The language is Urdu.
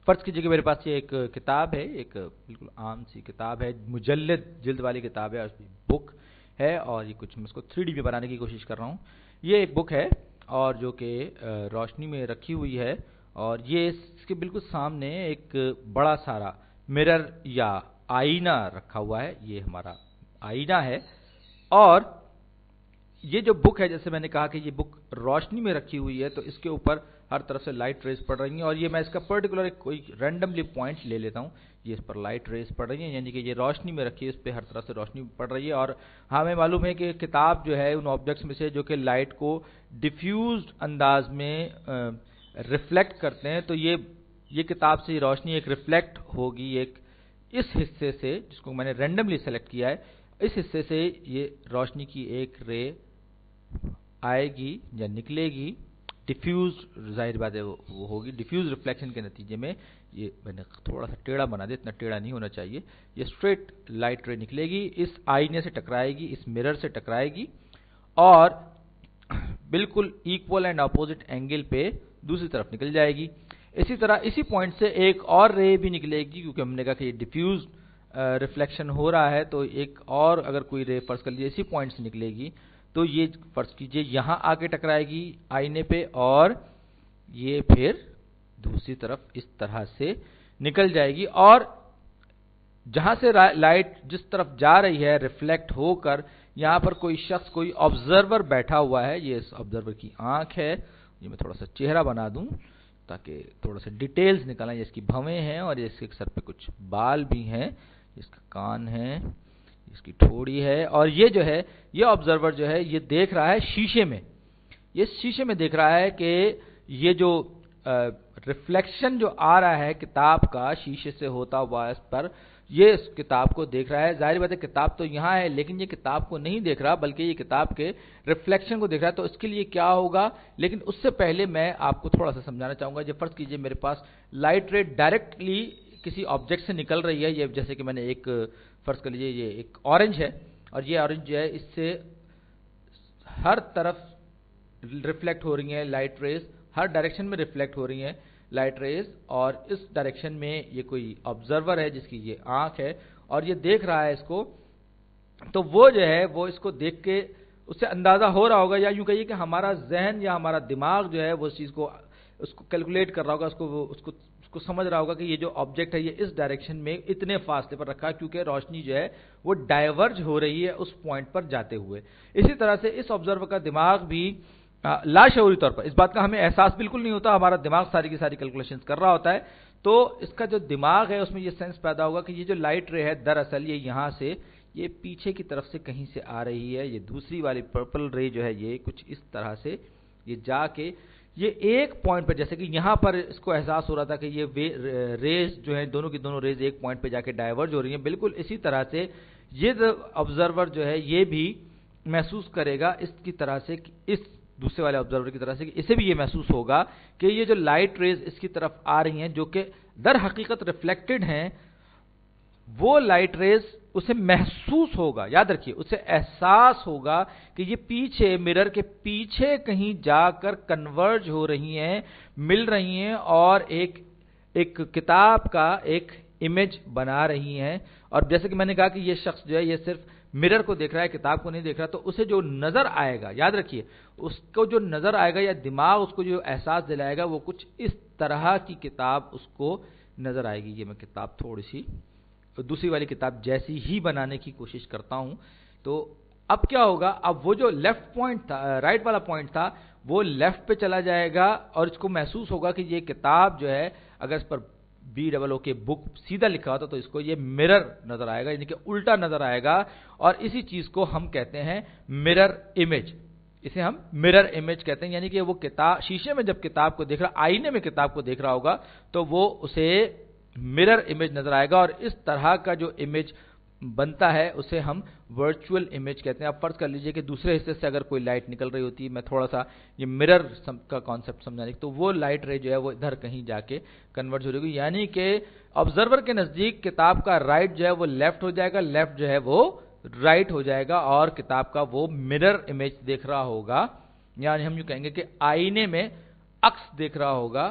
فرض کیجیے کہ میرے پاس یہ ایک کتاب ہے، ایک بالکل عام سی کتاب ہے، مجلد جلد والی کتاب ہے، بک ہے، اور یہ کچھ میں اس کو 3D میں بنانے کی کوشش کر رہا ہوں. یہ ایک بک ہے اور جو کہ روشنی میں رکھی ہوئی ہے، اور یہ اس کے بالکل سامنے ایک بڑا سارا مرر یا آئینہ رکھا ہوا ہے. یہ ہمارا آئینہ ہے، اور یہ جو بک ہے، جیسے میں نے کہا کہ یہ بک روشنی میں رکھی ہوئی ہے، تو اس کے اوپر ہر طرف سے لائٹ ریز پڑ رہی ہیں، اور یہ میں اس کا پرٹیکولر کوئی رینڈملی پوائنٹ لے لیتا ہوں. یہ اس پر لائٹ ریز پڑ رہی ہیں، یعنی کہ یہ روشنی میں رکھی ہے، اس پہ ہر طرف سے روشنی پڑ رہی ہے. اور ہمیں معلوم ہے کہ کتاب جو ہے ان آبجیکٹس میں سے جو کہ لائٹ کو ڈیفیوزڈ انداز میں ریفلیکٹ کرتے ہیں، تو یہ کتاب سے روشنی ایک ریفلیکٹ ہوگی ایک اس حصے سے، جس کو میں نے رینڈملی سلیکٹ کیا ہے، اس حصے سے یہ روشنی کی ایک رے آئے گی یا نکلے گی. ڈیفیوز ظاہر بات ہے وہ ہوگی ڈیفیوز ریفلیکشن کے نتیجے میں. یہ میں نے تھوڑا سا ٹیڑھا بنا دیا، اتنا ٹیڑھا نہیں ہونا چاہیے. یہ اسٹریٹ لائٹ رے نکلے گی، اس آئینے سے ٹکرائے گی، اس مرر سے ٹکرائے گی، اور بالکل ایکول اینڈ اپوزٹ اینگل پہ دوسری طرف نکل جائے گی. اسی طرح اسی پوائنٹ سے ایک اور رے بھی نکلے گی، کیونکہ ہم نے کہا کہ یہ ڈیفیوز ریفلیکشن ہو رہا ہے، تو ایک اور اگر کوئی رے فرض کر لیجیے اسی پوائنٹ سے نکلے گی، تو یہ فرض کیجئے یہاں آ کے ٹکرائے گی آئینے پہ، اور یہ پھر دوسری طرف اس طرح سے نکل جائے گی. اور جہاں سے لائٹ جس طرف جا رہی ہے ریفلیکٹ ہو کر، یہاں پر کوئی شخص کوئی آبزرور بیٹھا ہوا ہے. یہ اس آبزرور کی آنکھ ہے. یہ میں تھوڑا سا چہرہ بنا دوں تاکہ تھوڑا سا ڈیٹیلز نکلیں. یہ اس کی بھویں ہیں، اور اس کے سر پہ کچھ بال بھی ہیں، اس کا کان ہے، اس کی ٹھوڑی ہے. اور یہ جو ہے یہ آبزرور جو ہے یہ دیکھ رہا ہے شیشے میں. یہ شیشے میں دیکھ رہا ہے کہ یہ جو ریفلیکشن جو آ رہا ہے کتاب کا شیشے سے ہوتا ہوا اس پر، یہ اس کتاب کو دیکھ رہا ہے. ظاہر بات ہے کتاب تو یہاں ہے، لیکن یہ کتاب کو نہیں دیکھ رہا بلکہ یہ کتاب کے ریفلیکشن کو دیکھ رہا ہے. تو اس کے لیے کیا ہوگا؟ لیکن اس سے پہلے میں آپ کو تھوڑا سا سمجھانا چاہوں گا. جب فرض کیجئے میرے پاس لائٹ رے ڈائریکٹلی کسی آبجیکٹ سے نکل رہی ہے، یہ جیسے کہ میں نے ایک فرض کر لیجئے یہ ایک اورنج ہے، اور یہ اورنج جو ہے اس سے ہر طرف ریفلیکٹ ہو رہی ہیں لائٹ ریز، ہر ڈائریکشن میں ریفلیکٹ ہو رہی ہیں لائٹ ریز. اور اس ڈائریکشن میں یہ کوئی آبزرور ہے جس کی یہ آنکھ ہے، اور یہ دیکھ رہا ہے اس کو. تو وہ جو ہے وہ اس کو دیکھ کے اس سے اندازہ ہو رہا ہوگا، یا یوں کہیے کہ ہمارا ذہن یا ہمارا دماغ جو ہے وہ اس چیز کو اس کو کیلکولیٹ کر رہا ہوگا، اس کو سمجھ رہا ہوگا کہ یہ جو آبجیکٹ ہے یہ اس ڈائریکشن میں اتنے فاصلے پر رکھا ہے، کیونکہ روشنی جو ہے وہ ڈائیورج ہو رہی ہے اس پوائنٹ پر جاتے ہوئے. اسی طرح سے اس آبزرور کا دماغ بھی لاشعوری طور پر اس بات کا ہمیں احساس بالکل نہیں ہوتا، ہمارا دماغ ساری کی ساری کیلکولیشنز کر رہا ہوتا ہے. تو اس کا جو دماغ ہے اس میں یہ سینس پیدا ہوگا کہ یہ جو لائٹ رے ہے دراصل یہ یہاں سے یہ پیچھے کی طرف سے کہیں سے آ رہی ہے. یہ دوسری والی پرپل رے جو ہے یہ کچھ اس طرح سے یہ جا کے یہ ایک پوائنٹ پر، جیسے کہ یہاں پر اس کو احساس ہو رہا تھا کہ یہ ریز جو ہیں دونوں کی دونوں ریز ایک پوائنٹ پہ جا کے ڈائیورج ہو رہی ہیں، بالکل اسی طرح سے یہ آبزرور جو ہے یہ بھی محسوس کرے گا اس کی طرح سے، اس دوسرے والے آبزرور کی طرح سے، کہ اسے بھی یہ محسوس ہوگا کہ یہ جو لائٹ ریز اس کی طرف آ رہی ہیں جو کہ در حقیقت ریفلیکٹڈ ہیں، وہ لائٹ ریز اسے محسوس ہوگا. یاد رکھیے اسے احساس ہوگا کہ یہ پیچھے مرر کے پیچھے کہیں جا کر کنورج ہو رہی ہیں، مل رہی ہیں، اور ایک کتاب کا ایک امیج بنا رہی ہیں. اور جیسے کہ میں نے کہا کہ یہ شخص جو ہے یہ صرف مرر کو دیکھ رہا ہے، کتاب کو نہیں دیکھ رہا، تو اسے جو نظر آئے گا، یاد رکھیے اس کو جو نظر آئے گا یا دماغ اس کو جو احساس دلائے گا وہ کچھ اس طرح کی کتاب اس کو نظر آئے گی. یہ میں کتاب تھوڑی سی دوسری والی کتاب جیسی ہی بنانے کی کوشش کرتا ہوں. تو اب کیا ہوگا؟ اب وہ جو لیفٹ پوائنٹ تھا، رائٹ والا پوائنٹ تھا، وہ لیفٹ پہ چلا جائے گا، اور اس کو محسوس ہوگا کہ یہ کتاب جو ہے اگر اس پر BOOK بک سیدھا لکھا ہوتا تو اس کو یہ مرر نظر آئے گا، یعنی کہ الٹا نظر آئے گا. اور اسی چیز کو ہم کہتے ہیں مرر امیج. اسے ہم مرر امیج کہتے ہیں، یعنی کہ وہ کتاب شیشے میں جب کتاب کو دیکھ رہا، آئینے میں کتاب کو دیکھ رہا ہوگا تو وہ اسے مرر امیج نظر آئے گا. اور اس طرح کا جو امیج بنتا ہے اسے ہم ورچوئل امیج کہتے ہیں. اب فرض کر لیجئے کہ دوسرے حصے سے اگر کوئی لائٹ نکل رہی ہوتی ہے، میں تھوڑا سا یہ مرر کا کانسیپٹ سمجھانے کی، تو وہ لائٹ رے جو ہے وہ ادھر کہیں جا کے کنورٹ ہو جائے گی، یعنی کہ آبزرور کے نزدیک کتاب کا رائٹ جو ہے وہ لیفٹ ہو جائے گا، لیفٹ جو ہے وہ رائٹ ہو جائے گا، اور کتاب کا وہ مرر امیج دیکھ رہا ہوگا. یعنی ہم یوں کہیں گے کہ آئینے میں عکس دیکھ رہا ہوگا